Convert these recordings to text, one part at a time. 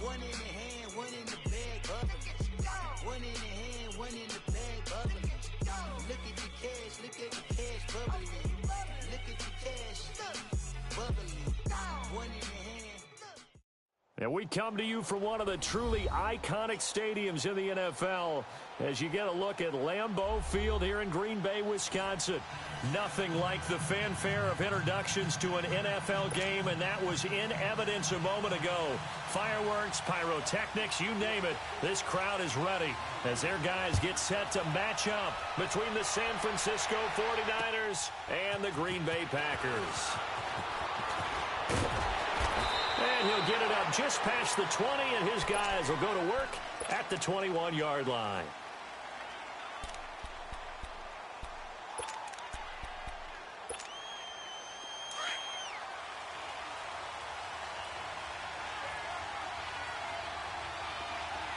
One in the hand, one in the bag, bubbling. One in the hand, one in the bag, bubbling. Look at the cash, bubbling. Look at the cash, bubbling. One in the hand. And we come to you from one of the truly iconic stadiums in the NFL as you get a look at Lambeau Field here in Green Bay, Wisconsin. Nothing like the fanfare of introductions to an NFL game, and that was in evidence a moment ago. Fireworks, pyrotechnics, you name it. This crowd is ready as their guys get set to match up between the San Francisco 49ers and the Green Bay Packers. And he'll get it up just past the 20, and his guys will go to work at the 21-yard line.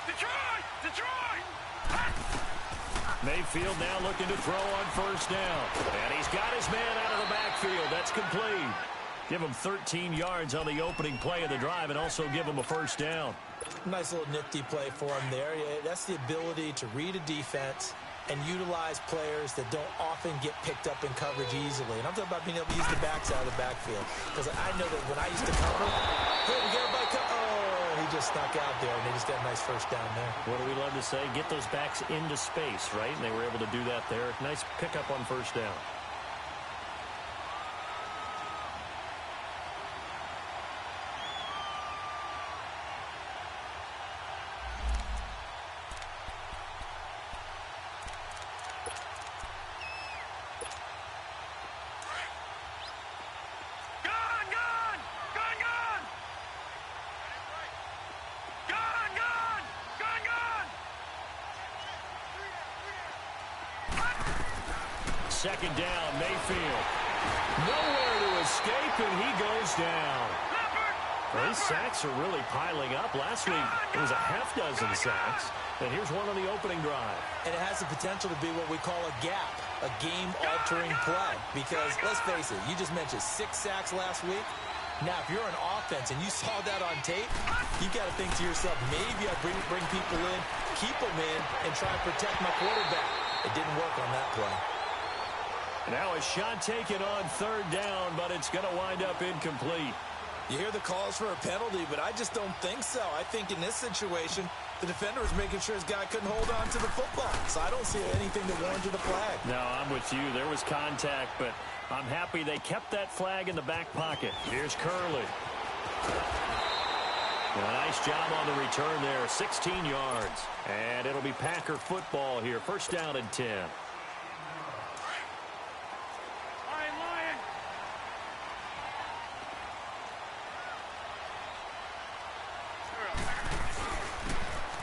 Detroit! Mayfield now looking to throw on first down. And he's got his man out of the backfield. That's complete. Give him 13 yards on the opening play of the drive and also give him a first down. Nice little nifty play for him there. That's the ability to read a defense and utilize players that don't often get picked up in coverage easily. And I'm talking about being able to use the backs out of the backfield. Because I know that when I used to cover, hey, we get everybody he just snuck out there, and they just got a nice first down there. What do we love to say? Get those backs into space, right? And they were able to do that there. Nice pickup on first down. Second down, Mayfield. Nowhere to escape, and he goes down. Well, these sacks are really piling up. Last week, it was a half dozen sacks. And here's one on the opening drive. And it has the potential to be what we call a gap, a game-altering play. Because, let's face it, you just mentioned 6 sacks last week. Now, if you're an offense and you saw that on tape, you got to think to yourself, maybe I bring people in, keep them in, and try and protect my quarterback. It didn't work on that play. Now a shot taken on third down, but it's going to wind up incomplete. You hear the calls for a penalty, but I just don't think so. I think in this situation, the defender was making sure his guy couldn't hold on to the football. So I don't see anything that warranted a flag. No, I'm with you. There was contact, but I'm happy they kept that flag in the back pocket. Here's Curley. A nice job on the return there, 16 yards. And it'll be Packer football here. First down and 10.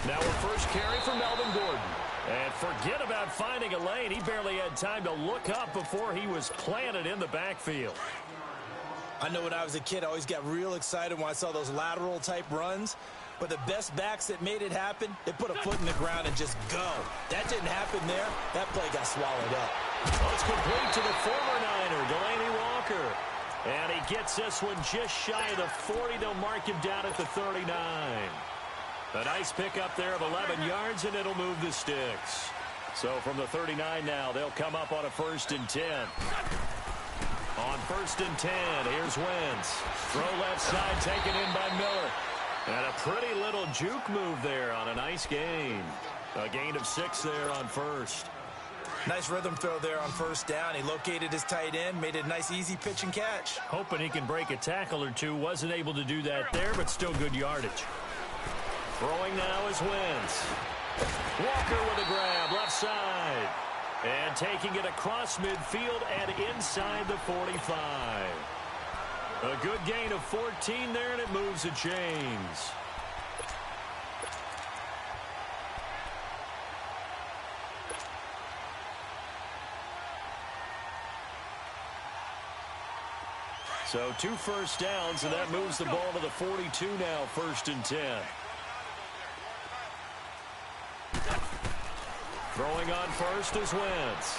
Now a first carry for Melvin Gordon. And forget about finding a lane. He barely had time to look up before he was planted in the backfield. I know when I was a kid, I always got real excited when I saw those lateral-type runs. But the best backs that made it happen, they put a foot in the ground and just go. That didn't happen there. That play got swallowed up. Well, it's complete to the former Niner, Delaney Walker. And he gets this one just shy of the 40. They'll mark him down at the 39. A nice pickup there of 11 yards, and it'll move the sticks. So from the 39 now, they'll come up on a 1st and 10. On 1st and 10, here's Wentz. Throw left side, taken in by Miller. And a pretty little juke move there on a nice gain. A gain of 6 there on first. Nice rhythm throw there on first down. He located his tight end, made it a nice easy pitch and catch. Hoping he can break a tackle or two. Wasn't able to do that there, but still good yardage. Throwing now is Wentz. Walker with a grab, left side. And taking it across midfield and inside the 45. A good gain of 14 there, and it moves the chains. So 2 first downs, and that moves the ball to the 42 now, 1st and 10. Throwing on first is Wentz.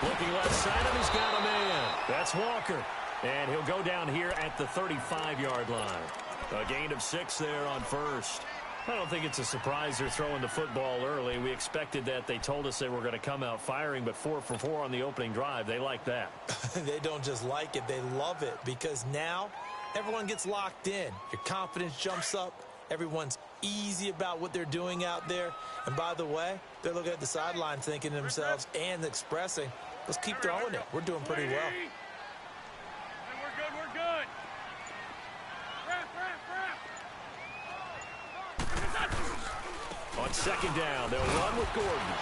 Looking left side, and he's got a man. That's Walker. And he'll go down here at the 35-yard line. A gain of 6 there on first. I don't think it's a surprise they're throwing the football early. We expected that. They told us they were going to come out firing, but 4 for 4 on the opening drive. They like that. They don't just like it, they love it, because now everyone gets locked in. Your confidence jumps up. Everyone's easy about what they're doing out there. And by the way, they're looking at the sideline thinking to themselves and expressing, let's keep throwing it. We're doing pretty well. We're good. On second down, they'll run with Gordon.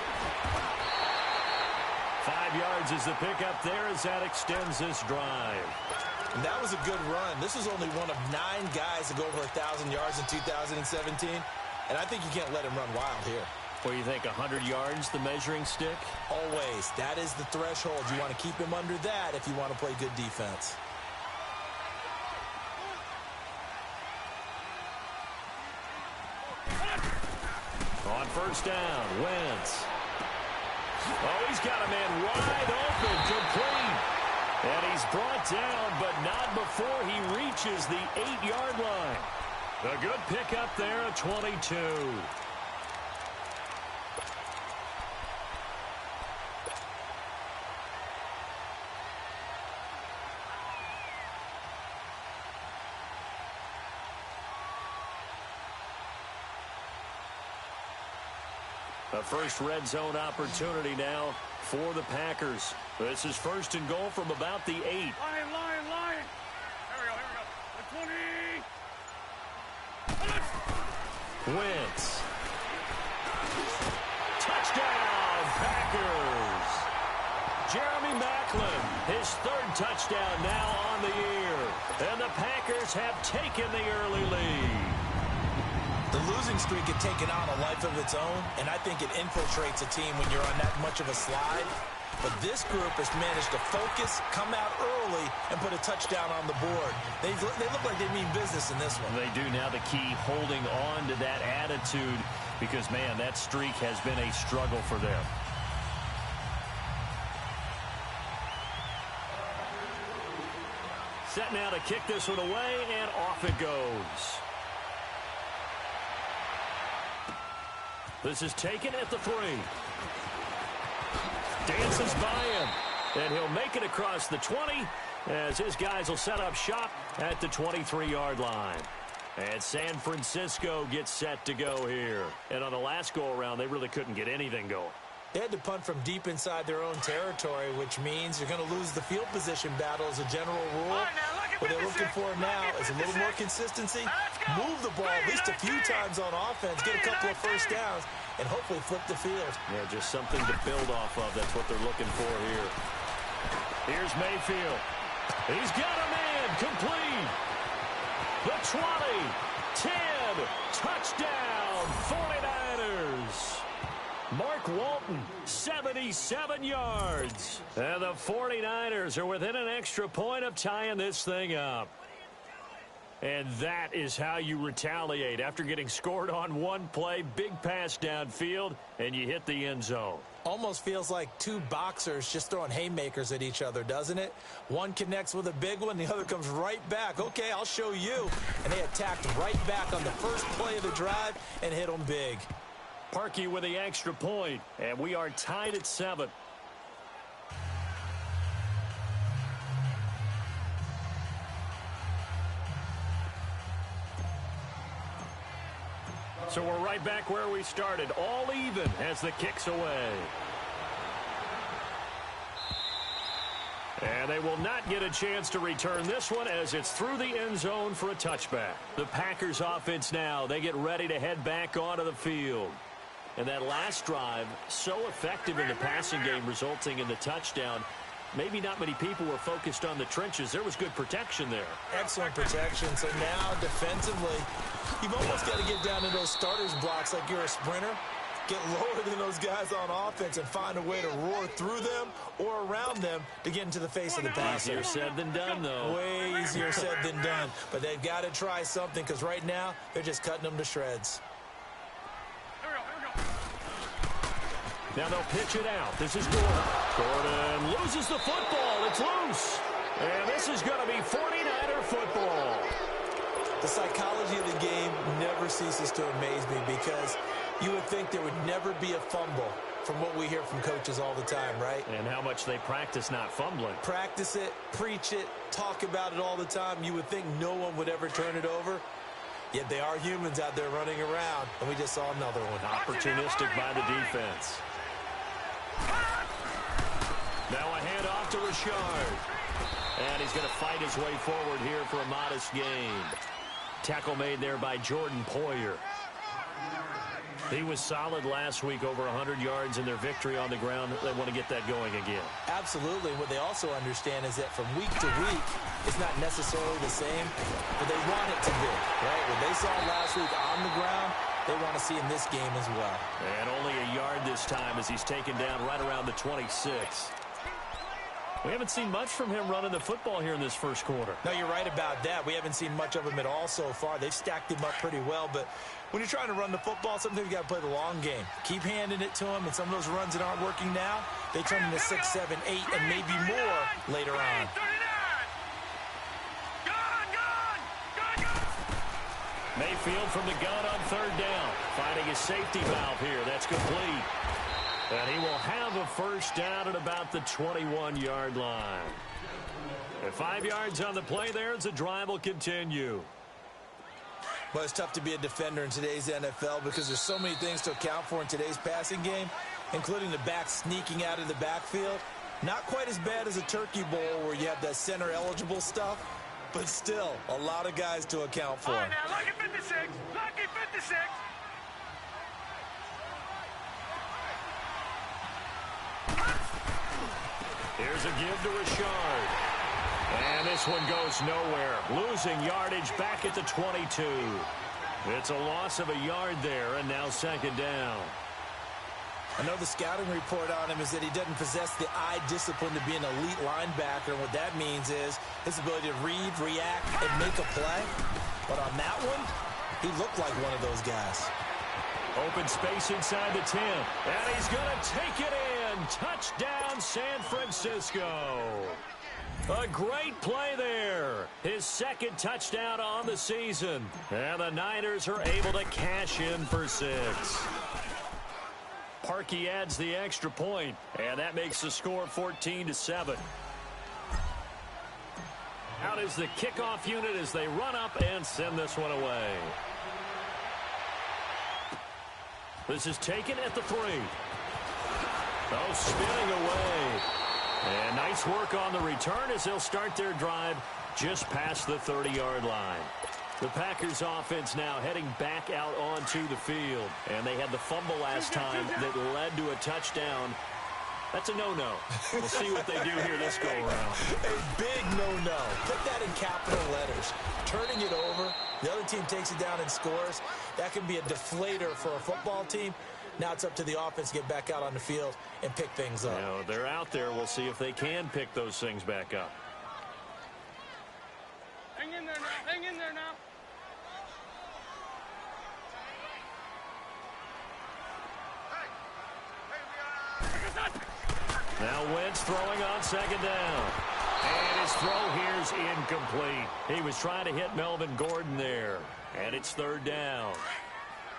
5 yards is the pickup there as that extends this drive. And that was a good run. This was only one of 9 guys to go over 1,000 yards in 2017. And I think you can't let him run wild here. What do you think, 100 yards, the measuring stick? Always. That is the threshold. You want to keep him under that if you want to play good defense. On first down, Wentz. Oh, he's got a man wide open, complete. And he's brought down, but not before he reaches the 8-yard line. A good pickup there at 22. A first red zone opportunity now for the Packers. This is first and goal from about the 8. Lion. Here we go. The 20. Wentz. Touchdown, Packers. Jeremy Maclin, his 3rd touchdown now on the year. And the Packers have taken the early lead. The losing streak had taken on a life of its own, and I think it infiltrates a team when you're on that much of a slide. But this group has managed to focus, come out early, and put a touchdown on the board. They look like they mean business in this one. They do. Now the key, holding on to that attitude, because, man, that streak has been a struggle for them. Set now to kick this one away, and off it goes. This is taken at the 3. Dances by him, and he'll make it across the 20 as his guys will set up shop at the 23-yard line. And San Francisco gets set to go here. And on the last go-around, they really couldn't get anything going. They had to punt from deep inside their own territory, which means you're going to lose the field position battle as a general rule. What they're looking for now is a little more consistency, move the ball at least a few times on offense, get a couple of first downs, and hopefully flip the field. Yeah, just something to build off of. That's what they're looking for here. Here's Mayfield. He's got a man complete. The 20, 10, touchdown, 49ers. Mark Walton, 77 yards. And the 49ers are within an extra point of tying this thing up. And that is how you retaliate after getting scored on one play, big pass downfield, and you hit the end zone. Almost feels like 2 boxers just throwing haymakers at each other, doesn't it? One connects with a big one, the other comes right back. Okay, I'll show you. And they attacked right back on the first play of the drive and hit them big. Parkey with the extra point, and we are tied at 7. So we're right back where we started, all even as the kick's away. And they will not get a chance to return this one as it's through the end zone for a touchback. The Packers offense now, they get ready to head back onto the field. And that last drive, so effective in the passing game, resulting in the touchdown. Maybe not many people were focused on the trenches. There was good protection there. Excellent protection. So now, defensively, you've almost got to get down to those starters blocks like you're a sprinter. Get lower than those guys on offense and find a way to roar through them or around them to get into the face of the passer. Easier said than done, though. Way easier said than done. But they've got to try something because right now, they're just cutting them to shreds. Now they'll pitch it out. This is Gordon. Gordon loses the football. It's loose. And this is going to be 49er football. The psychology of the game never ceases to amaze me because you would think there would never be a fumble from what we hear from coaches all the time, right? And how much they practice not fumbling. Practice it, preach it, talk about it all the time. You would think no one would ever turn it over. Yet they are humans out there running around, and we just saw another one. Opportunistic by the defense. Now a handoff to Richard. And he's going to fight his way forward here for a modest gain. Tackle made there by Jordan Poyer. He was solid last week, over 100 yards in their victory on the ground. They want to get that going again. Absolutely. What they also understand is that from week to week, it's not necessarily the same, but they want it to be, right? What they saw last week on the ground, they want to see in this game as well. And only a yard this time as he's taken down right around the 26. We haven't seen much from him running the football here in this first quarter. No, you're right about that. We haven't seen much of him at all so far. They've stacked him up pretty well, but when you're trying to run the football, sometimes you got to play the long game. Keep handing it to him, and some of those runs that aren't working now, they turn into 6, 7, 8, and maybe more later on. Mayfield from the gun on third down. Finding his safety valve here. That's complete. And he will have a first down at about the 21-yard line. And 5 yards on the play there as the drive will continue. Well, it's tough to be a defender in today's NFL because there's so many things to account for in today's passing game, including the back sneaking out of the backfield. Not quite as bad as a turkey bowl where you have that center-eligible stuff, but still a lot of guys to account for. All right, now, lucky 56. Lucky 56. Here's a give to Richard. And this one goes nowhere. Losing yardage back at the 22. It's a loss of a yard there, and now second down. I know the scouting report on him is that he doesn't possess the eye discipline to be an elite linebacker. And what that means is his ability to read, react, and make a play. But on that one, he looked like one of those guys. Open space inside the 10. And he's going to take it in. Touchdown, San Francisco. A great play there. His second touchdown on the season. And the Niners are able to cash in for 6. Parkey adds the extra point, and that makes the score 14-7. Out is the kickoff unit as they run up and send this one away. This is taken at the 3. Oh, spinning away. And nice work on the return as they'll start their drive just past the 30-yard line. The Packers offense now heading back out onto the field. And they had the fumble last time that led to a touchdown. That's a no-no. We'll see what they do here this go-around. A big no-no. Put that in capital letters. Turning it over, the other team takes it down and scores. That can be a deflator for a football team. Now it's up to the offense to get back out on the field and pick things up. Now, they're out there. We'll see if they can pick those things back up. Hang in there now. Hang in there now. Now Wentz throwing on second down. And his throw here is incomplete. He was trying to hit Melvin Gordon there. And it's third down.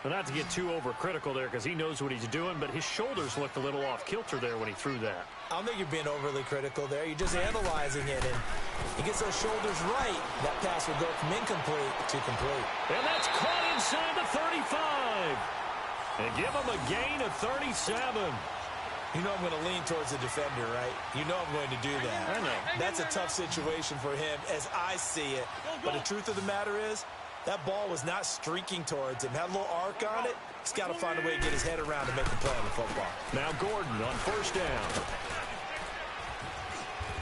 Well, not to get too overcritical there because he knows what he's doing, but his shoulders looked a little off kilter there when he threw that. I don't think you're being overly critical there. You're just analyzing it, and he gets those shoulders right. That pass will go from incomplete to complete. And that's caught inside the 35. And give him a gain of 37. You know I'm going to lean towards the defender, right? You know I'm going to do that. I know. That's a tough situation for him as I see it. But the truth of the matter is, that ball was not streaking towards him. Had a little arc on it. He's got to find a way to get his head around to make a play on the football. Now Gordon on first down.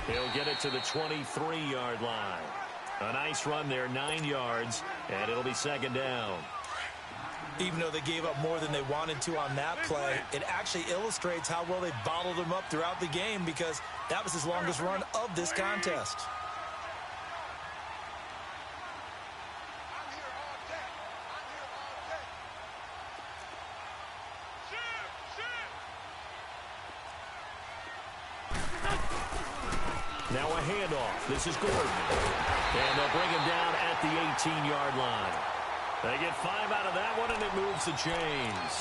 He'll get it to the 23-yard line. A nice run there, 9 yards, and it'll be second down. Even though they gave up more than they wanted to on that play, it actually illustrates how well they bottled him up throughout the game because that was his longest run of this contest. Now a handoff. This is Gordon. And they'll bring him down at the 18-yard line. They get 5 out of that one, and it moves the chains.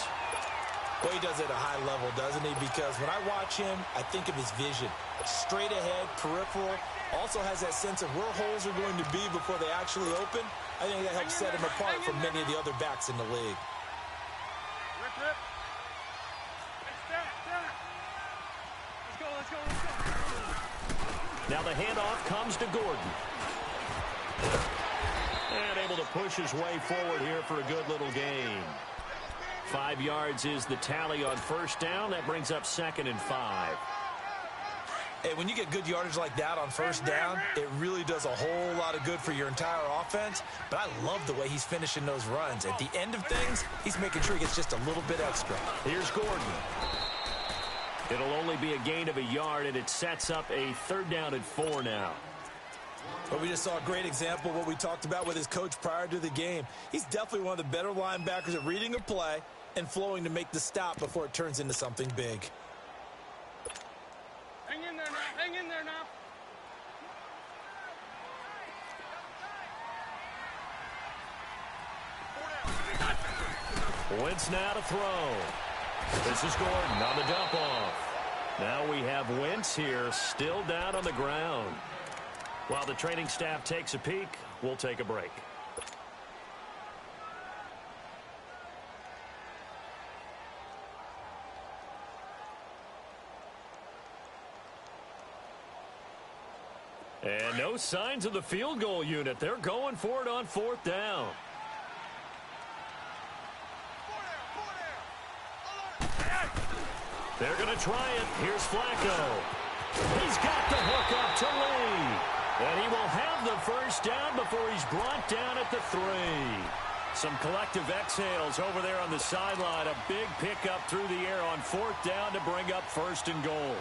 Well, he does it at a high level, doesn't he? Because when I watch him, I think of his vision. Straight ahead, peripheral. Also has that sense of where holes are going to be before they actually open. I think that helps set him apart from many of the other backs in the league. Rip. Let's go. Now the handoff comes to Gordon. And able to push his way forward here for a good little gain. 5 yards is the tally on first down. That brings up 2nd and 5. Hey, when you get good yardage like that on first down, it really does a whole lot of good for your entire offense. But I love the way he's finishing those runs. At the end of things, he's making sure he gets just a little bit extra. Here's Gordon. It'll only be a gain of a yard, and it sets up a 3rd down and 4 now. But we just saw a great example of what we talked about with his coach prior to the game. He's definitely one of the better linebackers at reading a play and flowing to make the stop before it turns into something big. Hang in there now. Wentz now to throw. This is Gordon on the dump off. Now we have Wentz here still down on the ground. While the training staff takes a peek, we'll take a break. And no signs of the field goal unit. They're going for it on 4th down. They're going to try it. Here's Flacco. He's got the hook up to Lee. And he will have the first down before he's brought down at the 3. Some collective exhales over there on the sideline. A big pickup through the air on 4th down to bring up 1st and goal.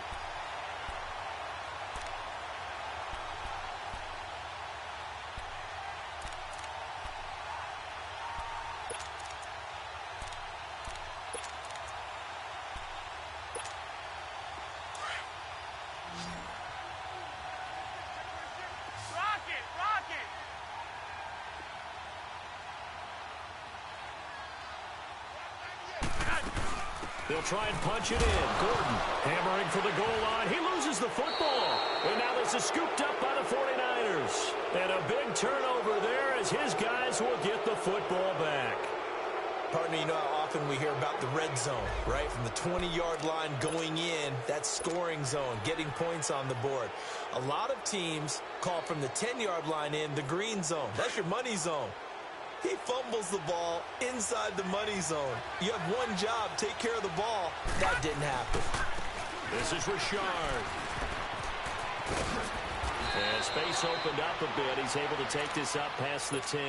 They'll try and punch it in. Gordon hammering for the goal line. He loses the football. And now this is scooped up by the 49ers. And a big turnover there as his guys will get the football back. Partner, you know how often we hear about the red zone, right? From the 20-yard line going in, that scoring zone, getting points on the board. A lot of teams call from the 10-yard line in the green zone. That's your money zone. He fumbles the ball inside the money zone. You have one job, take care of the ball. That didn't happen. This is Richard. And space opened up a bit. He's able to take this up past the 10.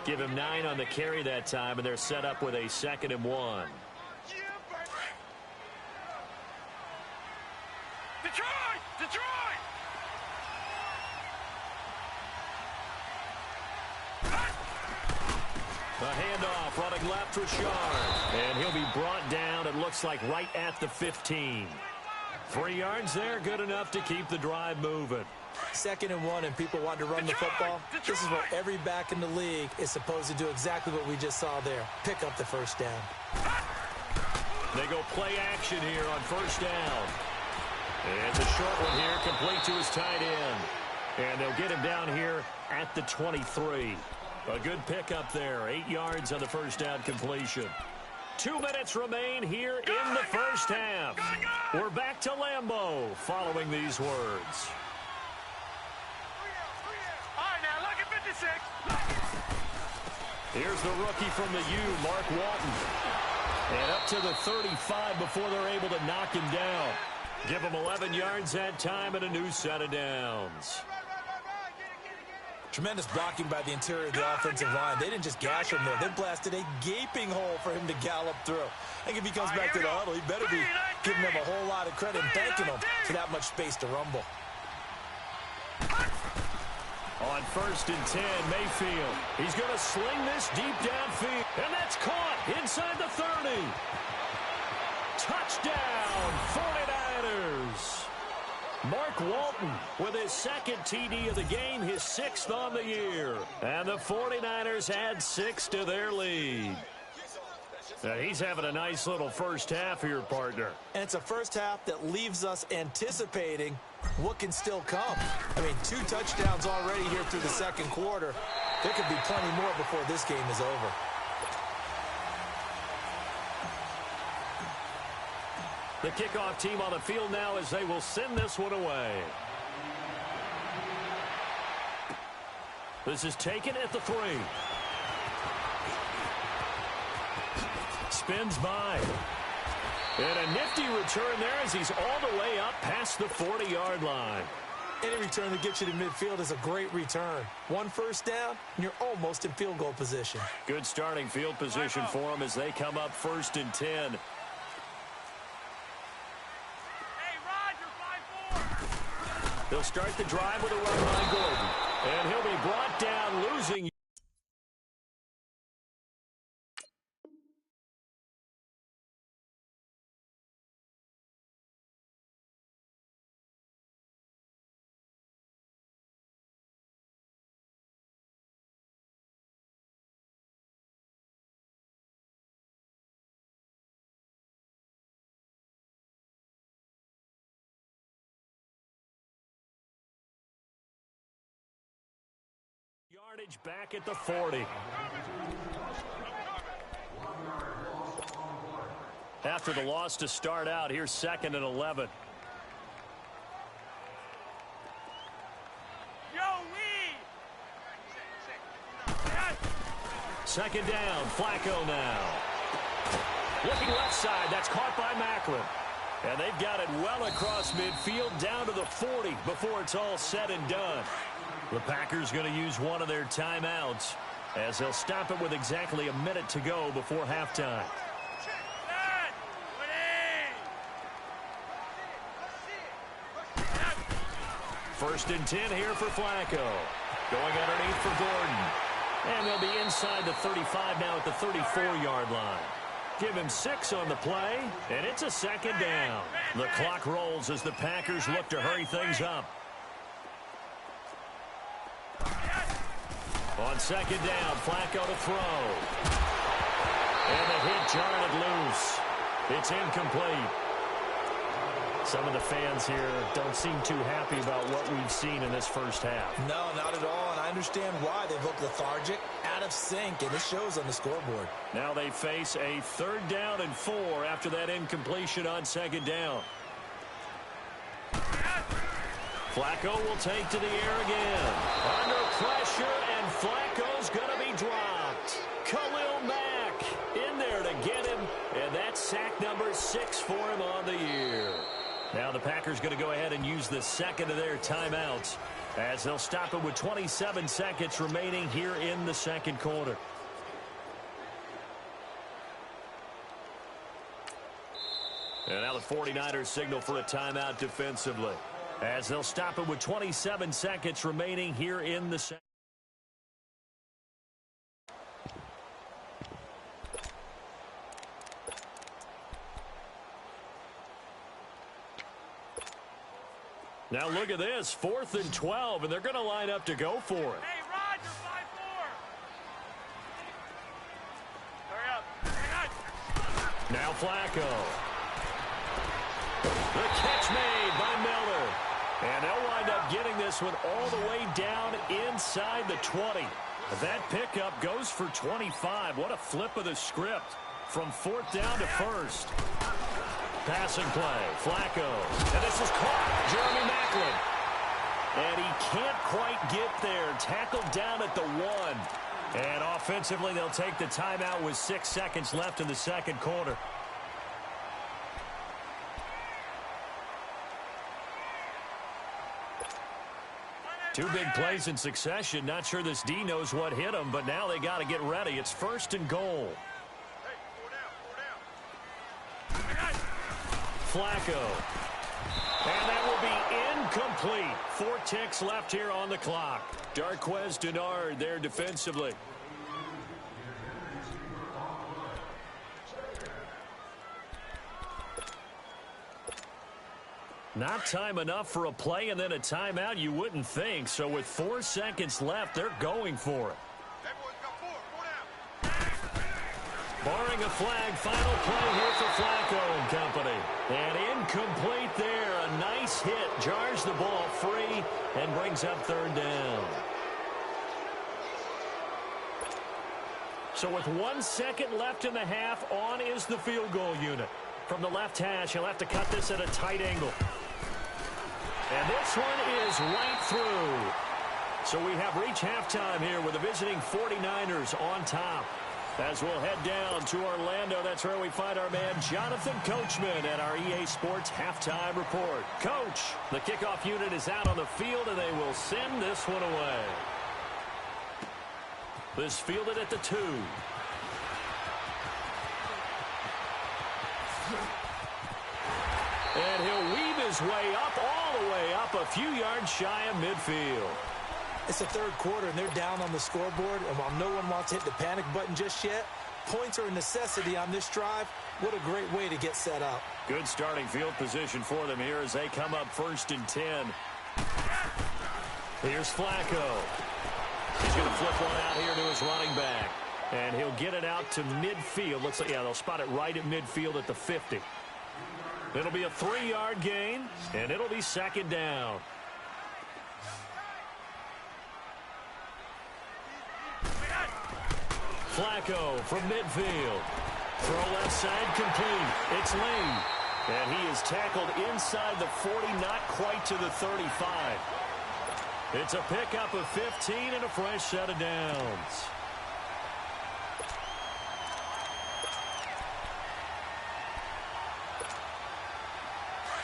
Give him 9 on the carry that time, and they're set up with a 2nd and 1. Detroit! The handoff running left, Richard. And he'll be brought down, it looks like, right at the 15. 3 yards there, good enough to keep the drive moving. 2nd and 1, and people want to run the football. This is what every back in the league is supposed to do, exactly what we just saw there. Pick up the first down. They go play action here on first down. And the short one here, complete to his tight end. And they'll get him down here at the 23. A good pickup there. 8 yards on the first down completion. 2 minutes remain here in the first half. We're back to Lambeau following these words. All right, now look at 56. Here's the rookie from the U, Mark Walton. And up to the 35 before they're able to knock him down. Give him 11 yards that time and a new set of downs. Tremendous blocking by the interior of the offensive line. They didn't just gash him there. They blasted a gaping hole for him to gallop through. I think if he comes back to the huddle, he better be giving them a whole lot of credit and thanking them for that much space to rumble. On 1st and 10, Mayfield. He's going to sling this deep downfield. And that's caught inside the 30. Touchdown, 49ers. Mark Walton with his second TD of the game, his 6th on the year. And the 49ers add 6 to their lead. Now he's having a nice little first half here, partner. And it's a first half that leaves us anticipating what can still come. I mean, 2 touchdowns already here through the second quarter. There could be plenty more before this game is over. The kickoff team on the field now as they will send this one away. This is taken at the 3. Spins by. And a nifty return there as he's all the way up past the 40-yard line. Any return that gets you to midfield is a great return. 1 first down, and you're almost in field goal position. Good starting field position for them as they come up 1st and 10. They'll start the drive with a run by Gordon. And he'll be brought down, losing. Yardage back at the 40. After the loss to start out, here's 2nd and 11. Second down, Flacco now. Looking left side, that's caught by Macklin. And they've got it well across midfield down to the 40 before it's all said and done. The Packers going to use one of their timeouts as they'll stop it with exactly a minute to go before halftime. 1st and 10 here for Flacco. Going underneath for Gordon. And they'll be inside the 35 now at the 34-yard line. Give him 6 on the play, and it's a 2nd down. The clock rolls as the Packers look to hurry things up. On 2nd down, Flacco to throw. And the hit jarred it loose. It's incomplete. Some of the fans here don't seem too happy about what we've seen in this first half. No, not at all, and I understand why. They've looked lethargic, out of sync, and it shows on the scoreboard. Now they face a 3rd down and 4 after that incompletion on 2nd down. Flacco will take to the air again. Under pressure, and Flacco's going to be dropped. Khalil Mack in there to get him, and that's sack number 6 for him on the year. Now the Packers going to go ahead and use the 2nd of their timeouts as they'll stop it with 27 seconds remaining here in the second quarter. And now the 49ers signal for a timeout defensively as they'll stop it with 27 seconds remaining here in the second. Now look at this, 4th and 12, and they're going to line up to go for it. Hey, Roger, 5-4. Hurry up. Now Flacco. The catch made by Miller. And they'll wind up getting this one all the way down inside the 20. That pickup goes for 25. What a flip of the script from 4th down to 1st. Passing play, Flacco, and this is caught, Jeremy Macklin. And he can't quite get there, tackled down at the 1. And offensively, they'll take the timeout with 6 seconds left in the second quarter. Two big plays in succession. Not sure this D knows what hit him, but now they got to get ready. It's 1st and goal. Flacco. And that will be incomplete. 4 ticks left here on the clock. Darquez Denard there defensively. Not time enough for a play and then a timeout, you wouldn't think. So with 4 seconds left, they're going for it. Barring a flag, final play here for Flacco and company. And incomplete there. A nice hit. Jars the ball free and brings up third down. So with 1 second left in the half, on is the field goal unit. From the left hash, he'll have to cut this at a tight angle. And this one is right through. So we have reached halftime here with the visiting 49ers on top. As we'll head down to Orlando, that's where we find our man Jonathan Coachman at our EA Sports Halftime Report. Coach, the kickoff unit is out on the field, and they will send this one away. This fielded at the 2. And he'll weave his way up, all the way up, a few yards shy of midfield. It's the third quarter, and they're down on the scoreboard. And while no one wants to hit the panic button just yet, points are a necessity on this drive. What a great way to get set up. Good starting field position for them here as they come up 1st and 10. Here's Flacco. He's going to flip one out here to his running back. And he'll get it out to midfield. Looks like, yeah, they'll spot it right at midfield at the 50. It'll be a 3-yard gain, and it'll be 2nd down. Flacco from midfield. Throw left side complete. It's Lane. And he is tackled inside the 40, not quite to the 35. It's a pickup of 15 and a fresh set of downs.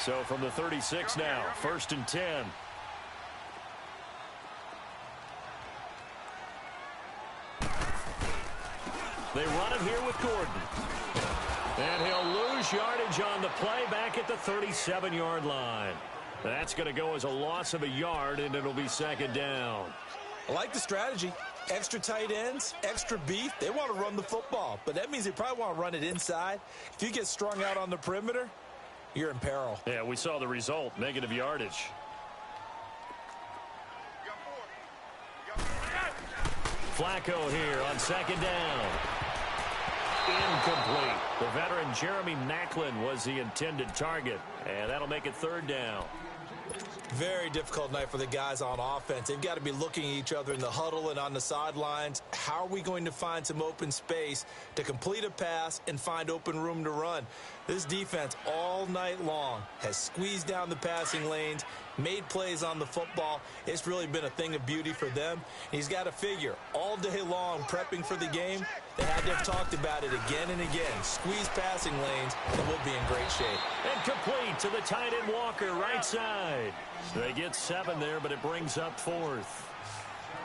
So from the 36 now, 1st and 10. They run it here with Gordon. And he'll lose yardage on the play back at the 37-yard line. That's going to go as a loss of a yard, and it'll be 2nd down. I like the strategy. Extra tight ends, extra beef. They want to run the football, but that means they probably want to run it inside. If you get strung out on the perimeter, you're in peril. Yeah, we saw the result, negative yardage. Flacco here on 2nd down. Incomplete. The veteran Jeremy Maclin was the intended target, and that'll make it 3rd down. Very difficult night for the guys on offense. They've got to be looking at each other in the huddle and on the sidelines. How are we going to find some open space to complete a pass and find open room to run? This defense all night long has squeezed down the passing lanes, made plays on the football. It's really been a thing of beauty for them. He's got to figure all day long prepping for the game. They had to have talked about it again and again. Squeeze passing lanes, and we'll be in great shape. And complete to the tight end Walker, right side. They get 7 there, but it brings up 4th.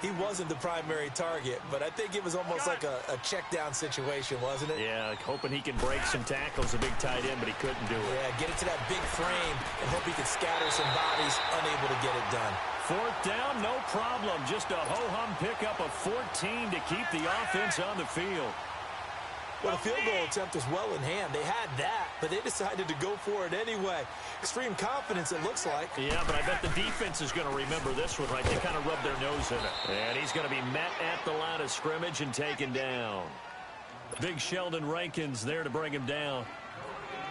He wasn't the primary target, but I think it was almost like a check-down situation, wasn't it? Yeah, hoping he can break some tackles, a big tight end, but he couldn't do it. Yeah, get it to that big frame and hope he could scatter some bodies, unable to get it done. 4th down, no problem. Just a ho-hum pickup of 14 to keep the offense on the field. Well, the field goal attempt was well in hand. They had that, but they decided to go for it anyway. Extreme confidence, it looks like. Yeah, but I bet the defense is going to remember this one, right? They kind of rubbed their nose in it. And he's going to be met at the line of scrimmage and taken down. Big Sheldon Rankins there to bring him down.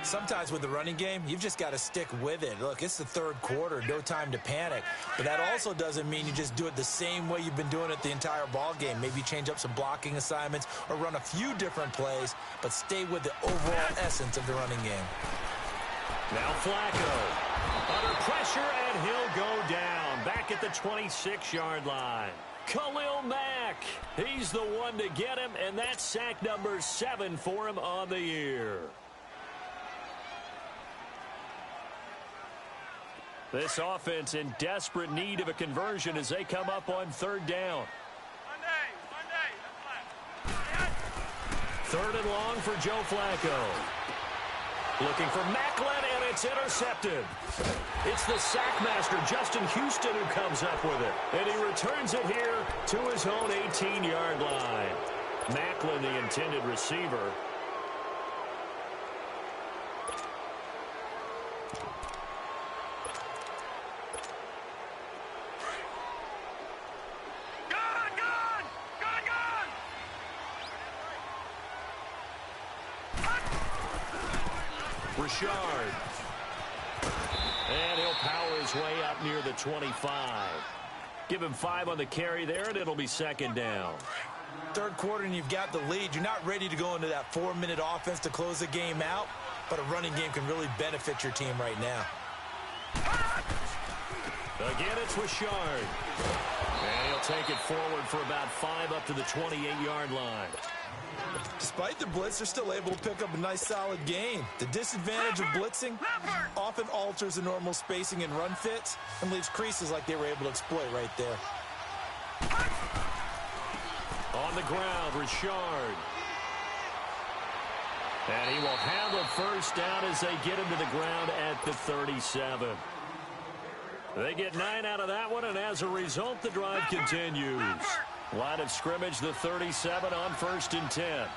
Sometimes with the running game, you've just got to stick with it. Look, it's the 3rd quarter, no time to panic. But that also doesn't mean you just do it the same way you've been doing it the entire ball game. Maybe change up some blocking assignments or run a few different plays, but stay with the overall essence of the running game. Now Flacco under pressure, and he'll go down back at the 26-yard line. Khalil Mack, he's the one to get him, and that's sack number 7 for him on the year. This offense in desperate need of a conversion as they come up on 3rd down. 3rd and long for Joe Flacco. Looking for Maclin, and it's intercepted. It's the sack master, Justin Houston, who comes up with it. And he returns it here to his own 18-yard line. Maclin, the intended receiver. Richard. And he'll power his way up near the 25. Give him 5 on the carry there, and it'll be second down. Third quarter, and you've got the lead. You're not ready to go into that 4-minute offense to close the game out, but a running game can really benefit your team right now. Again, it's Richard. And he'll take it forward for about 5 up to the 28-yard line. Despite the blitz, they're still able to pick up a nice, solid gain. The disadvantage of blitzing often alters the normal spacing and run fits and leaves creases like they were able to exploit right there. On the ground, Richard. And he will handle first down as they get him to the ground at the 37. They get 9 out of that one, and as a result, the drive continues. Line of scrimmage, the 37 on 1st and 10.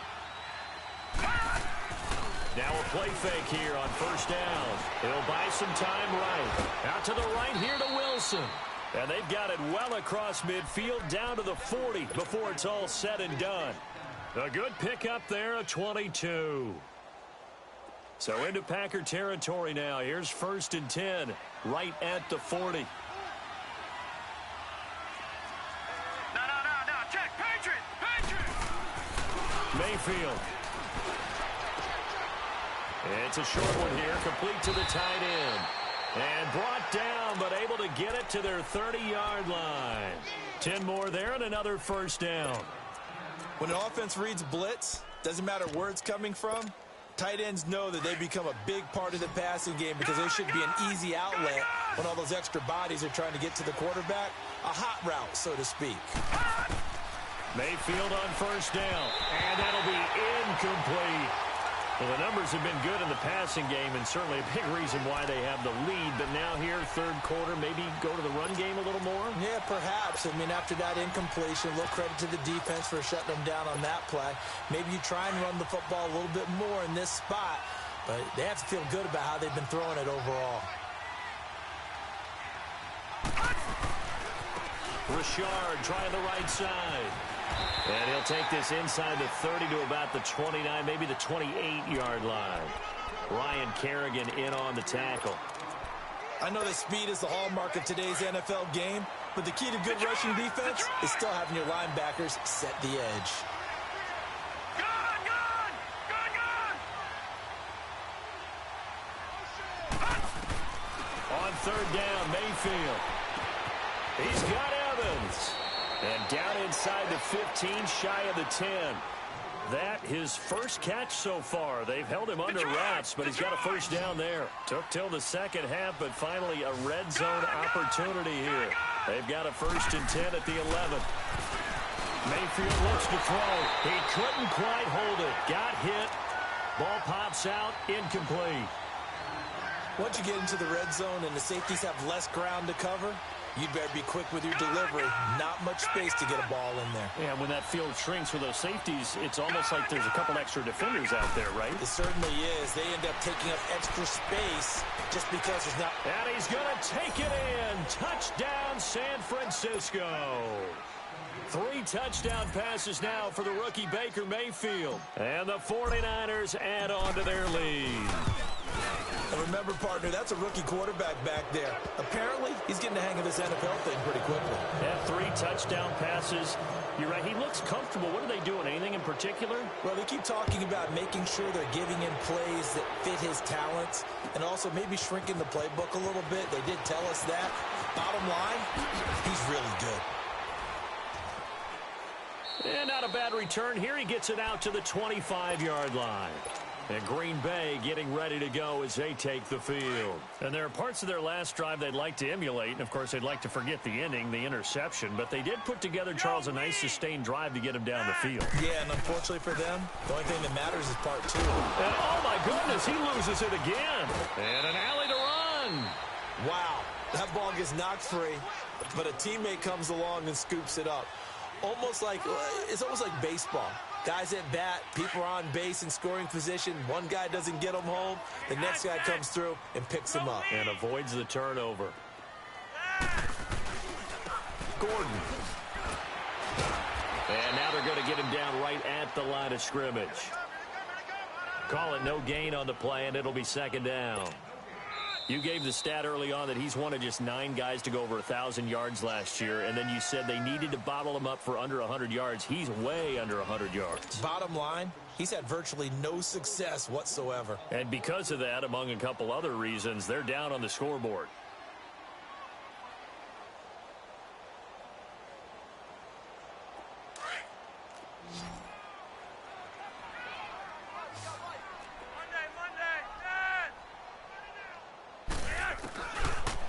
Now a play fake here on first down. He'll buy some time right. Out to the right here to Wilson. And they've got it well across midfield down to the 40 before it's all said and done. A good pickup there, a 22. So into Packer territory now. Here's 1st and 10 right at the 40. No. Check. Patriot. Mayfield. It's a short one here, complete to the tight end. And brought down, but able to get it to their 30-yard line. 10 more there and another first down. When an offense reads blitz, doesn't matter where it's coming from, tight ends know that they become a big part of the passing game because they should be an easy outlet when all those extra bodies are trying to get to the quarterback. A hot route, so to speak. Mayfield on first down, and that'll be incomplete. Well, the numbers have been good in the passing game, and certainly a big reason why they have the lead. But now here, third quarter, maybe go to the run game a little more? Yeah, perhaps. I mean, after that incompletion, a little credit to the defense for shutting them down on that play. Maybe you try and run the football a little bit more in this spot, but they have to feel good about how they've been throwing it overall. Richard trying the right side. And he'll take this inside the 30 to about the 29, maybe the 28-yard line. Ryan Kerrigan in on the tackle. I know that speed is the hallmark of today's NFL game, but the key to good rushing defense is still having your linebackers set the edge. On third down, Mayfield. He's got Evans. And down inside the 15, shy of the 10. That his first catch so far. They've held him under wraps, but he's got a first down there. Took till the second half, but finally a red zone opportunity here. They've got a 1st and 10 at the 11. Mayfield looks to throw. He couldn't quite hold it. Got hit. Ball pops out, incomplete. Once you get into the red zone and the safeties have less ground to cover, you'd better be quick with your delivery. Not much space to get a ball in there. Yeah, when that field shrinks with those safeties, it's almost like there's a couple extra defenders out there, right? It certainly is. They end up taking up extra space just because there's not... And he's going to take it in. Touchdown, San Francisco. 3 touchdown passes now for the rookie Baker Mayfield. And the 49ers add on to their lead. And remember, partner, that's a rookie quarterback back there. Apparently, he's getting the hang of this NFL thing pretty quickly. Yeah, 3 touchdown passes. You're right. He looks comfortable. What are they doing? Anything in particular? Well, they keep talking about making sure they're giving him plays that fit his talents and also maybe shrinking the playbook a little bit. They did tell us that. Bottom line, he's really good. And not a bad return here. He gets it out to the 25-yard line. And Green Bay getting ready to go as they take the field. And there are parts of their last drive they'd like to emulate. And, of course, they'd like to forget the ending, the interception. But they did put together, Charles, a nice sustained drive to get him down the field. Yeah, and unfortunately for them, the only thing that matters is part 2. And, oh, my goodness, he loses it again. And an alley to run. Wow, that ball gets knocked free, but a teammate comes along and scoops it up. It's almost like baseball. Guys at bat, people are on base in scoring position. One guy doesn't get him home. The next guy comes through and picks him up. And avoids the turnover. Gordon. And now they're going to get him down right at the line of scrimmage. Call it no gain on the play, and it'll be second down. You gave the stat early on that he's one of just 9 guys to go over 1,000 yards last year, and then you said they needed to bottle him up for under 100 yards. He's way under 100 yards. Bottom line, he's had virtually no success whatsoever. And because of that, among a couple other reasons, they're down on the scoreboard.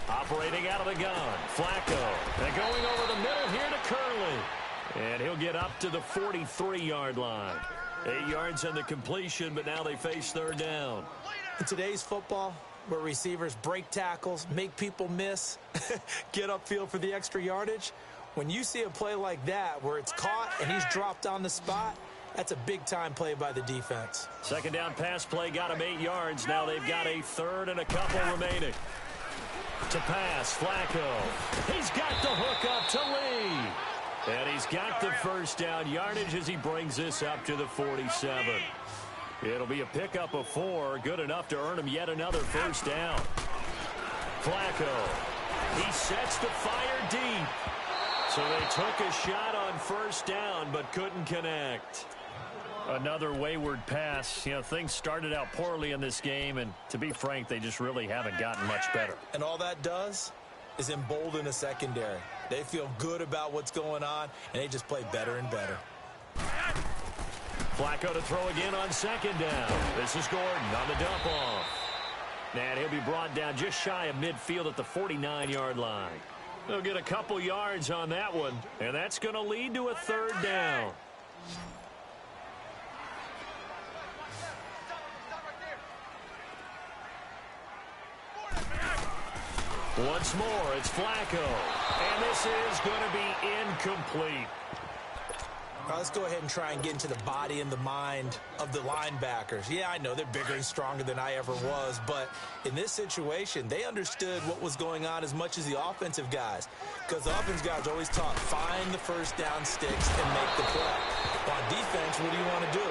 Operating out of the gun, Flacco. And going over the middle here to Curley. And he'll get up to the 43-yard line. 8 yards on the completion, but now they face third down. In today's football, where receivers break tackles, make people miss, get upfield for the extra yardage, when you see a play like that where it's caught and he's dropped on the spot, that's a big-time play by the defense. Second down pass play got him 8 yards. Now they've got a third and a couple remaining. To pass, Flacco. He's got the hook up to Lee. And he's got the first down yardage as he brings this up to the 47. It'll be a pickup of 4, good enough to earn him yet another first down. Flacco. He sets the fire deep. So they took a shot on first down but couldn't connect. Another wayward pass. You know, things started out poorly in this game, and to be frank, they just really haven't gotten much better. And all that does is embolden a secondary. They feel good about what's going on, and they just play better and better. Flacco to throw again on second down. This is Gordon on the dump off. And he'll be brought down just shy of midfield at the 49-yard line. They'll get a couple yards on that one, and that's going to lead to a third down. Once more, it's Flacco. And this is going to be incomplete. Now let's go ahead and try and get into the body and the mind of the linebackers. Yeah, I know they're bigger and stronger than I ever was, but in this situation, they understood what was going on as much as the offensive guys. Because the offensive guys are always taught, find the first down sticks and make the play. On defense, what do you want to do?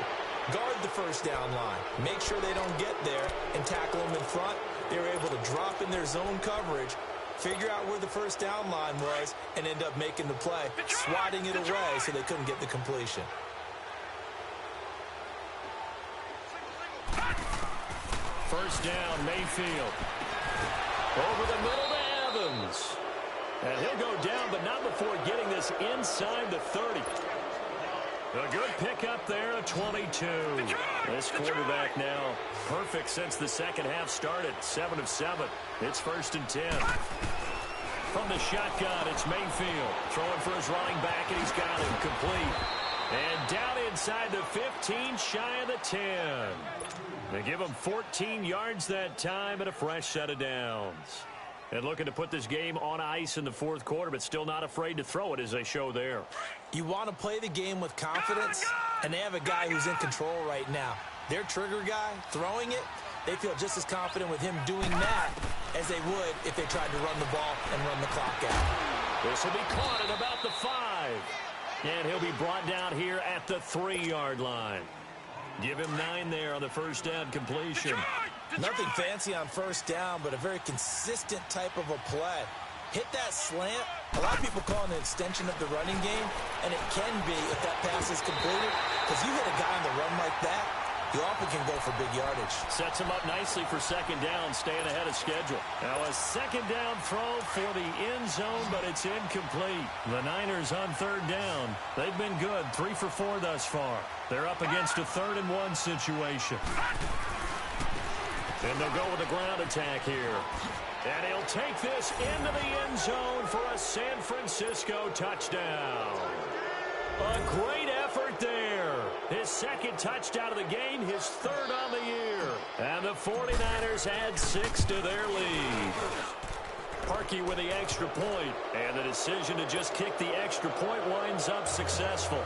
Guard the first down line. Make sure they don't get there and tackle them in front. They were able to drop in their zone coverage, figure out where the first down line was, and end up making the play, swatting it away so they couldn't get the completion. First down, Mayfield. Over the middle to Evans. And he'll go down, but not before getting this inside the 30. A good pickup there, a 22. This quarterback now perfect since the second half started. 7 of 7. It's first and 10. From the shotgun, it's Mayfield. Throwing for his running back, and he's got him complete. And down inside the 15, shy of the 10. They give him 14 yards that time and a fresh set of downs. And looking to put this game on ice in the fourth quarter, but still not afraid to throw it as they show there. You want to play the game with confidence, and they have a guy who's in control right now. Their trigger guy, throwing it, they feel just as confident with him doing that as they would if they tried to run the ball and run the clock out. This will be caught at about the 5. And he'll be brought down here at the 3-yard line. Give him 9 there on the first down completion. Nothing fancy on first down, but a very consistent type of a play. Hit that slant. A lot of people call it an extension of the running game, and it can be if that pass is completed. Because you hit a guy on the run like that, you often can go for big yardage. Sets him up nicely for second down, staying ahead of schedule. Now a second down throw for the end zone, but it's incomplete. The Niners on third down. They've been good, 3 for 4 thus far. They're up against a 3rd and 1 situation. And they'll go with a ground attack here. And he'll take this into the end zone for a San Francisco touchdown. A great effort there. His second touchdown of the game, his 3rd on the year. And the 49ers add 6 to their lead. Parkey with the extra point. And the decision to just kick the extra point winds up successful.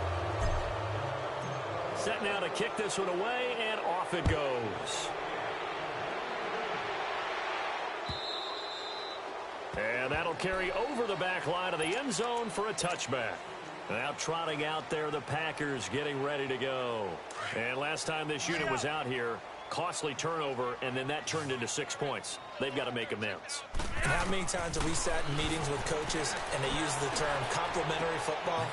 Set now to kick this one away, and off it goes. And that'll carry over the back line of the end zone for a touchback. Now trotting out there, the Packers getting ready to go. And last time this unit was out here, Costly turnover, and then that turned into 6 points. They've got to make amends. And how many times have we sat in meetings with coaches and they use the term complementary football?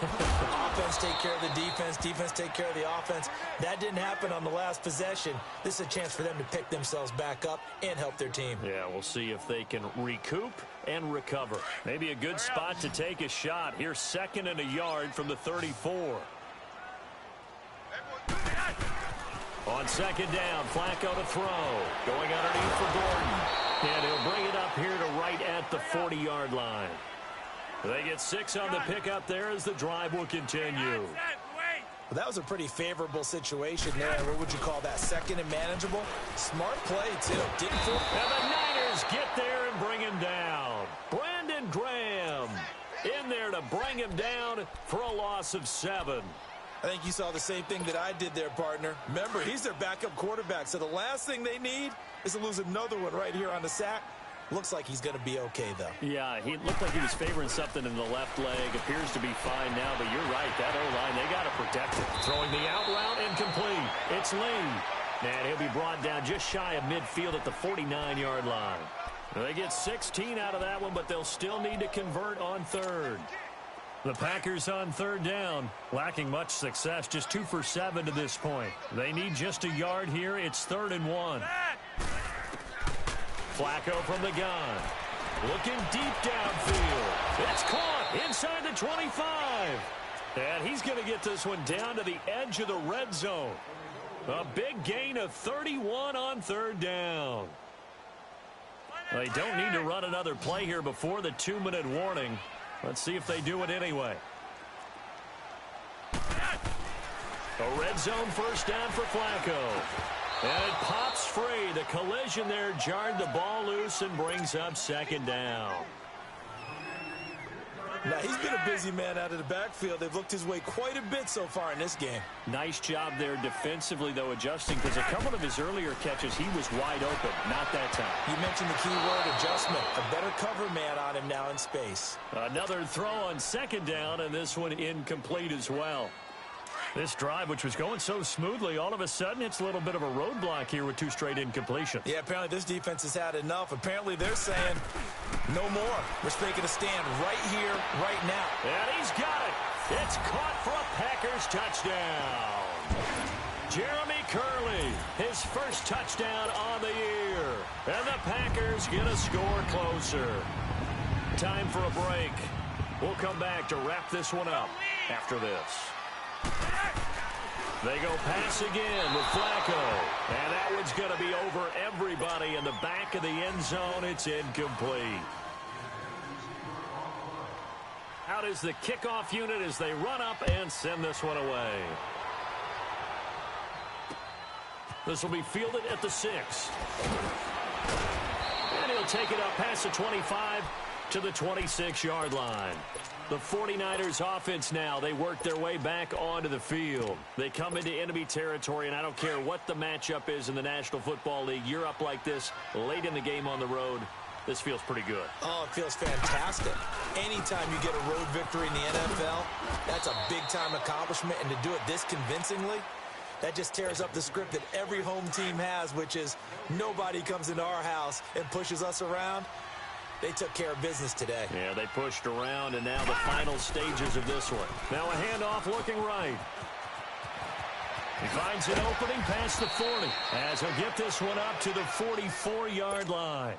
Offense take care of the defense, defense take care of the offense. That didn't happen on the last possession. This is a chance for them to pick themselves back up and help their team. Yeah, we'll see if they can recoup and recover. Maybe a good spot to take a shot. Here's 2nd and a yard from the 34. On 2nd down, Flacco to throw. Going underneath for Gordon. And he'll bring it up here to right at the 40-yard line. They get 6 on the pickup there as the drive will continue. Well, that was a pretty favorable situation there. What would you call that? 2nd and manageable? Smart play, too. Didn't fall. And the Niners get there and bring him down. Brandon Graham in there to bring him down for a loss of 7. I think you saw the same thing that I did there, partner. Remember, he's their backup quarterback, so the last thing they need is to lose another one right here on the sack. Looks like he's going to be okay, though. Yeah, he looked like he was favoring something in the left leg. Appears to be fine now, but you're right. That O-line, they got to protect it. Throwing the out route, incomplete. It's Lee. And he'll be brought down just shy of midfield at the 49-yard line. They get 16 out of that one, but they'll still need to convert on 3rd. The Packers on 3rd down, lacking much success, just 2 for 7 to this point. They need just a yard here. It's 3rd and 1. Flacco from the gun. Looking deep downfield. It's caught inside the 25. And he's going to get this one down to the edge of the red zone. A big gain of 31 on 3rd down. They don't need to run another play here before the 2-minute warning. Let's see if they do it anyway. A red zone 1st down for Flacco. And it pops free. The collision there jarred the ball loose and brings up 2nd down. Now, he's been a busy man out of the backfield. They've looked his way quite a bit so far in this game. Nice job there defensively, though, adjusting, because a couple of his earlier catches, he was wide open. Not that time. You mentioned the key word, adjustment. A better cover man on him now in space. Another throw on 2nd down, and this one incomplete as well. This drive, which was going so smoothly, all of a sudden it's a little bit of a roadblock here with 2 straight incompletions. Yeah, apparently this defense has had enough. Apparently they're saying no more. We're taking a stand right here, right now. And he's got it. It's caught for a Packers touchdown. Jeremy Curley, his first touchdown on the year. And the Packers get a score closer. Time for a break. We'll come back to wrap this one up after this. They go pass again with Flacco. And that one's going to be over everybody in the back of the end zone. It's incomplete. Out is the kickoff unit as they run up and send this one away. This will be fielded at the 6. And he'll take it up past the 25 to the 26-yard line. The 49ers offense now, they work their way back onto the field. They come into enemy territory, and I don't care what the matchup is in the National Football League. You're up like this late in the game on the road. This feels pretty good. Oh, it feels fantastic. Anytime you get a road victory in the NFL, that's a big-time accomplishment. And to do it this convincingly, that just tears up the script that every home team has, which is nobody comes into our house and pushes us around. They took care of business today. Yeah, they pushed around, and now the final stages of this one. Now a handoff looking right. He finds an opening past the 40 as he'll get this one up to the 44-yard line.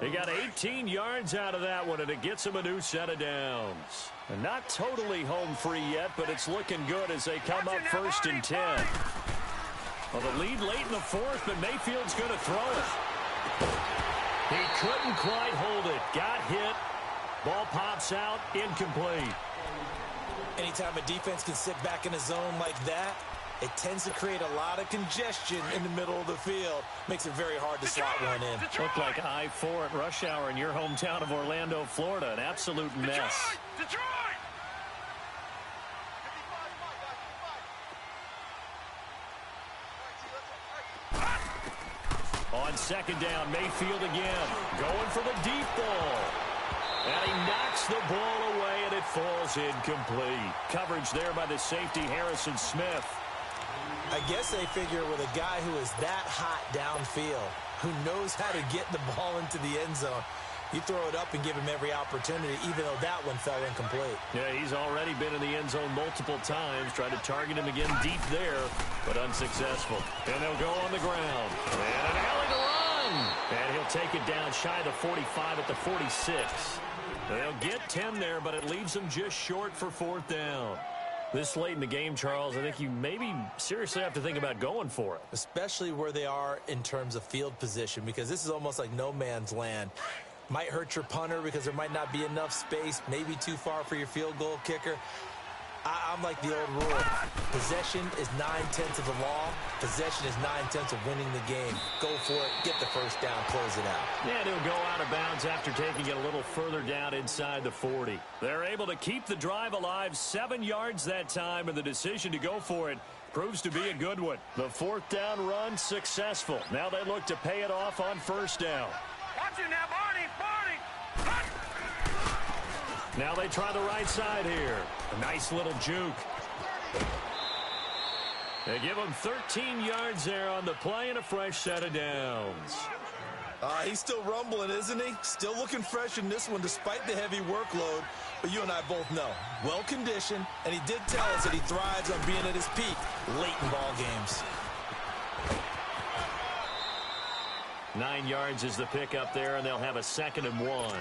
He got 18 yards out of that one, and it gets him a new set of downs. And not totally home free yet, but it's looking good as they come up 1st and 10. Well, the lead late in the 4th, but Mayfield's going to throw it. He couldn't quite hold it. Got hit. Ball pops out. Incomplete. Anytime a defense can sit back in a zone like that, it tends to create a lot of congestion in the middle of the field. Makes it very hard to slot one in. Looked like I-4 at rush hour in your hometown of Orlando, Florida. An absolute mess. Detroit! On 2nd down, Mayfield again. Going for the deep ball. And he knocks the ball away, and it falls incomplete. Coverage there by the safety, Harrison Smith. I guess they figure with a guy who is that hot downfield, who knows how to get the ball into the end zone, you throw it up and give him every opportunity, even though that one fell incomplete. Yeah, he's already been in the end zone multiple times, tried to target him again deep there, but unsuccessful. And they'll go on the ground. And an alley to run. And he'll take it down shy of the 45 at the 46. They'll get 10 there, but it leaves them just short for 4th down. This late in the game, Charles, I think you maybe seriously have to think about going for it. Especially where they are in terms of field position, because this is almost like no man's land. Might hurt your punter because there might not be enough space, maybe too far for your field goal kicker. I'm like the old rule. Possession is 9/10 of the law. Possession is 9/10 of winning the game. Go for it. Get the first down. Close it out. And he'll go out of bounds after taking it a little further down inside the 40. They're able to keep the drive alive, 7 yards that time, and the decision to go for it proves to be a good one. The 4th down run successful. Now they look to pay it off on 1st down. Watch it now, Barney. Now they try the right side here. A nice little juke. They give him 13 yards there on the play and a fresh set of downs. He's still rumbling, isn't he? Still looking fresh in this one despite the heavy workload. But you and I both know, well-conditioned, and he did tell us that he thrives on being at his peak late in ball games. 9 yards is the pickup there, and they'll have a 2nd and 1.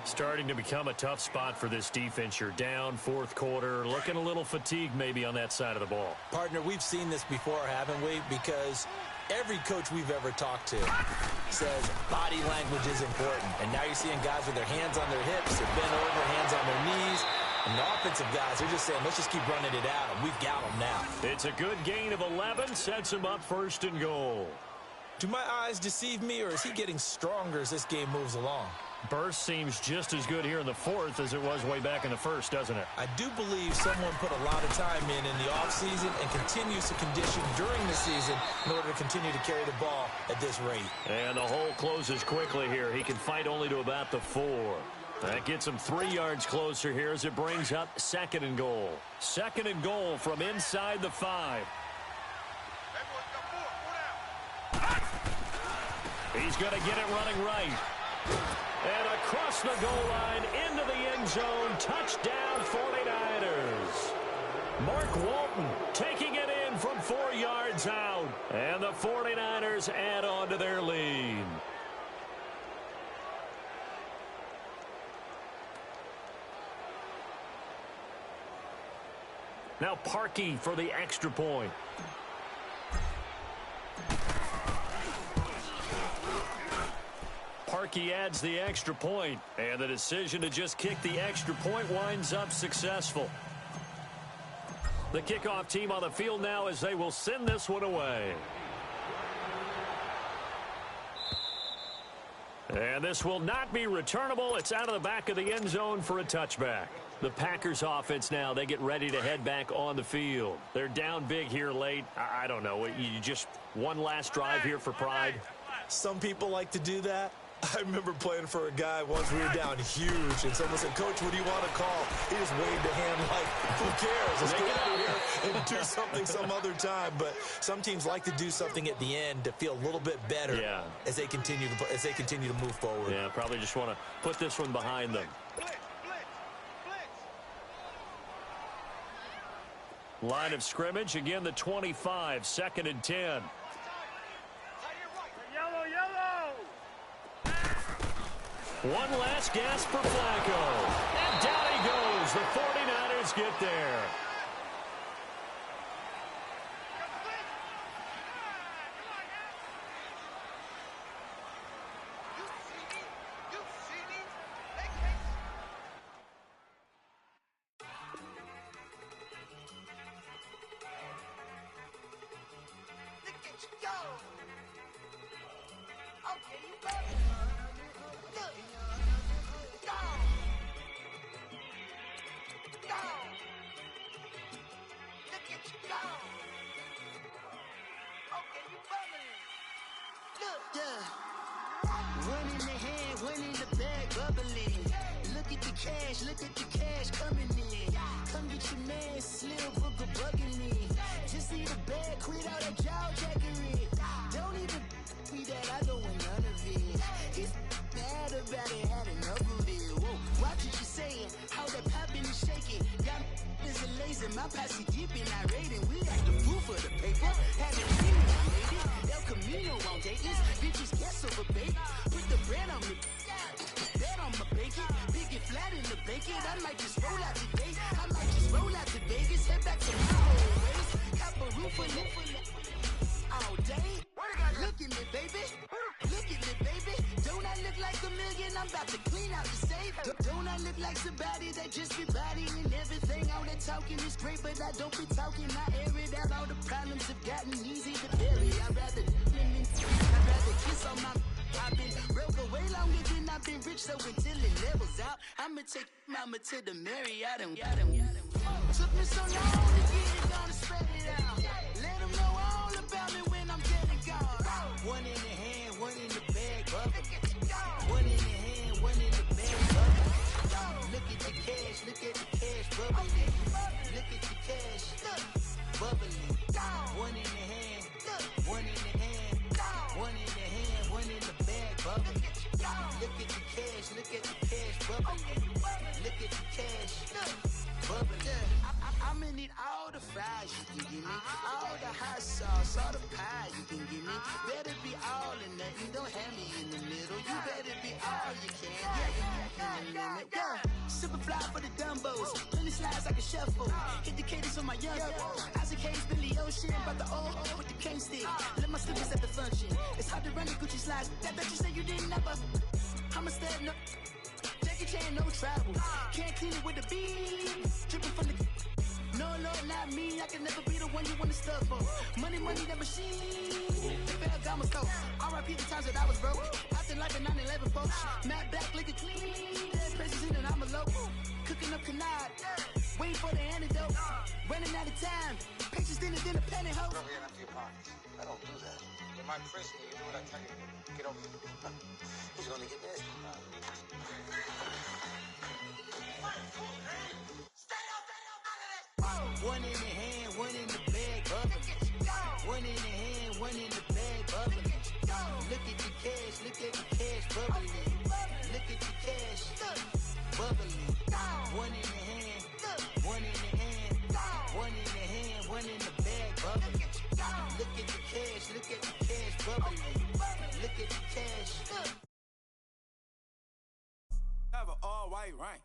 Starting to become a tough spot for this defense. You're down 4th quarter, looking a little fatigued maybe on that side of the ball. Partner, we've seen this before, haven't we? Because every coach we've ever talked to says body language is important. And now you're seeing guys with their hands on their hips, they're bent over, hands on their knees. And the offensive guys, they're just saying, let's just keep running it at them. We've got them now. It's a good gain of 11, sets him up 1st and goal. Do my eyes deceive me, or is he getting stronger as this game moves along? Burst seems just as good here in the 4th as it was way back in the 1st, doesn't it? I do believe someone put a lot of time in the offseason and continues to condition during the season in order to continue to carry the ball at this rate. And the hole closes quickly here. He can fight only to about the 4. That gets him 3 yards closer here as it brings up 2nd and goal. 2nd and goal from inside the 5. He's going to get it running right. And across the goal line, into the end zone, touchdown 49ers. Mark Walton taking it in from 4 yards out. And the 49ers add on to their lead. Now Parkey for the extra point. Parkey adds the extra point, and the decision to just kick the extra point winds up successful. The kickoff team on the field now as they will send this one away. And this will not be returnable. It's out of the back of the end zone for a touchback. The Packers offense now, they get ready to head back on the field. They're down big here late. I don't know. You just one last drive here for pride. Some people like to do that. I remember playing for a guy once. We were down huge, and someone said, "Coach, what do you want to call?" He just waved a hand like, "Who cares? Let's get out of here and do something some other time." But some teams like to do something at the end to feel a little bit better as they continue to move forward. Yeah, probably just want to put this one behind them. Line of scrimmage, again the 25, 2nd and 10. One last gasp for Flacco. And down he goes. The 49ers get there. One in the hand, one in the bag, bubbling. Look at the cash coming in. Come get your man, Slim Booker bugging me. Just see the bag in my posse deep and irate, and we act the fool for the paper. Haven't seen it, I made it. El Camino on dateless. Bitches guess over bait. Put the bread on me. Bet on my bacon. Big it flat in the bacon. I might just roll out today. I might just roll out to Vegas. Head back to my old ways. Cop a roof for all day. Look at me, baby. Look at me, baby. Don't I look like a million? I'm about to clean out the safe. Don't I look like somebody that just be bodying everything? All that talking is great, but I don't be talking. I air it out. All the problems have gotten easy to bury. I'd rather kiss on my. I've been broke away longer than I've been rich, so until it levels out, I'ma take mama to the Marriott and took me so long to get it gone and spread it out. Let them know all about me when I'm dead and gone. One in the hand, one in the bag, bubble. One in the hand, one in the bag, bubble. Look at the cash, bubbling. Look at the cash, bubbling. One in the hand, one in the hand, one in the hand, one in the bag, bubbling. Look at the cash, bubbling. Look at the cash, bubbling. I'ma need all the fries you can give me, all the hot sauce, all the pie you can give me. Better be all or nothing, don't have me in the middle. You better be all you can, yeah. Super fly for the Dumbos, plenty slides like a shuffle. Hit the cadence on my young Isaac Hayes, Billy Ocean, about the old with the cane stick. Let my slippers at the function. It's hard to run the Gucci slides. That bet you say you didn't never. I'm a stud, no. Jackie Chan, no travel. Can't clean it with the beat. Dripping from the. No, not me. I can never be the one you want to stuff for. Money, that machine. The Ferragamo store. R.I.P. the times that I was broke. Acting like a 9/11 folks. Matt back, looking clean. Dead president and I'm a local. Cooking up canard. Waiting for the antidote. Running out of time. Patience dinner, pantyhose. Never get empty your pockets. I don't do that. You might press me. You do what I tell you. Get over it. He's gonna get this. One in the hand, one in the bag, bubbling. One in the hand, one in the bag, bubbling. Look at the cash, bubbling. Look at the cash, bubbling. One in the hand, one in the hand, one in the hand, one in the bag, bubbling. Look at the cash, bubbling. Look at the cash. Have an all-white rank.